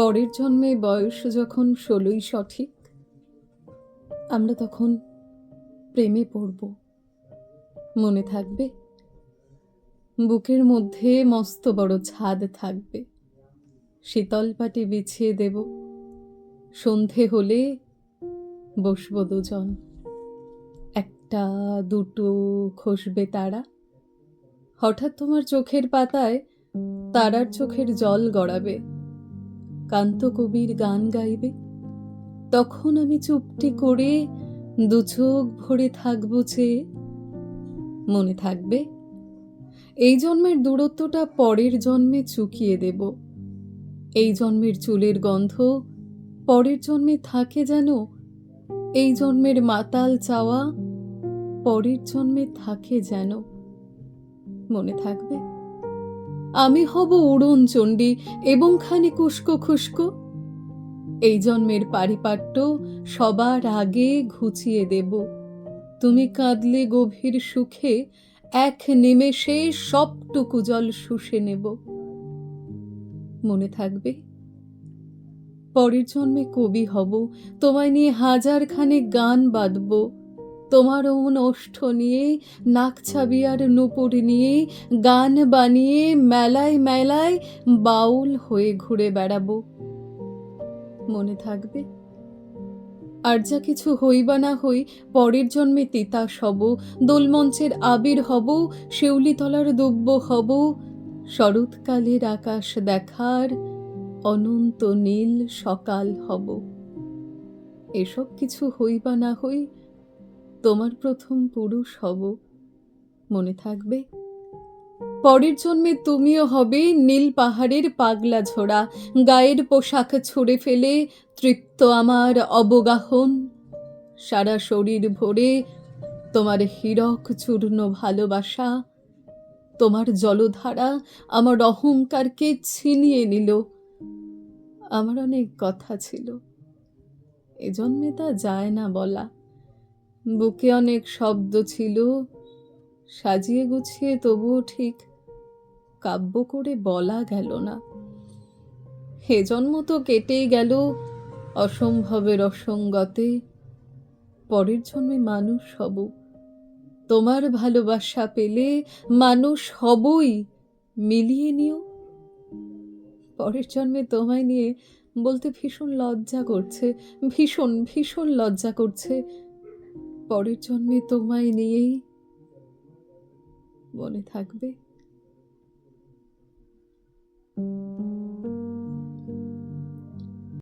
পরের জন্মে বয়স যখন 16ই সঠিক, আমরা তখন প্রেমে পড়ব। মনে থাকবে? বুকের মধ্যে মস্ত বড় ছাদ থাকবে, শীতল পাটি বিছিয়ে দেব। সন্ধে হলে বসবো দুজন, একটা দুটো খসবে তারা। হঠাৎ তোমার চোখের পাতায় তারার চোখের জল গড়াবে, কান্ত কবির গান গাইবে। তখন আমি চুপটি করে দু চোখ ভরে থাকবো চেয়ে। মনে থাকবে? এই জন্মের দূরত্বটা পরের জন্মে চুকিয়ে দেব। এই জন্মের চুলের গন্ধ পরের জন্মে থাকে যেন, এই জন্মের মাতাল চাওয়া পরের জন্মে থাকে যেন। মনে থাকবে? আমি হব উড়ন চণ্ডী এবং খানিক উস্কো খুস্কো। এই জন্মের পারিপাট্য সবার আগে ঘুচিয়ে দেব। তুমি কাঁদলে গভীর সুখে এক নিমেষে সবটুকু জল শুষে নেব। মনে থাকবে? পরের জন্মে কবি হব, তোমায় নিয়ে হাজারখানেক গান বাঁধব। তোমার ওন ওষ্ঠ নিয়ে, নাকছাবিয়ার নূপুর নিয়ে গান বানিয়ে মেলায় মেলায় বাউল হয়ে ঘুরে বেড়াবো। মনে থাকবে? আর যা কিছু হই বা না হই, পরের জন্মে তিতাস হব, দোলমঞ্চের আবির হব, শিউলিতলার দুব্য হব, শরৎকালের আকাশ দেখার অনন্ত নীল সকাল হব। এসব কিছু হই বা না হই, তোমার প্রথম পুরুষ হব। মনে থাকবে? পরের জন্মে তুমিও হবে নীল পাহাড়ের পাগলা ঝোড়া, গায়ের পোশাক ছুঁড়ে ফেলে তৃপ্ত আমার অবগাহন। সারা শরীর ভরে তোমার হীরক চূর্ণ ভালোবাসা, তোমার জলধারা আমার অহংকারকে ছিনিয়ে নিল। আমার অনেক কথা ছিল, এ জন্মে তা যায় না বলা। বুকে অনেক শব্দ ছিল, সাজিয়ে গুছিয়ে তবুও ঠিক কাব্য করে বলা গেল না। হে জন্ম তো কেটেই গেল অসম্ভবের অসঙ্গতে। পরের জন্মে মানুষ হব, তোমার ভালোবাসা পেলে মানুষ হবই, মিলিয়ে নিও। পরের জন্মে তোমায় নিয়ে বলতে ভীষণ লজ্জা করছে, ভীষণ ভীষণ লজ্জা করছে। পরের জন্মে তোমায় নিয়েই। মনে থাকবে?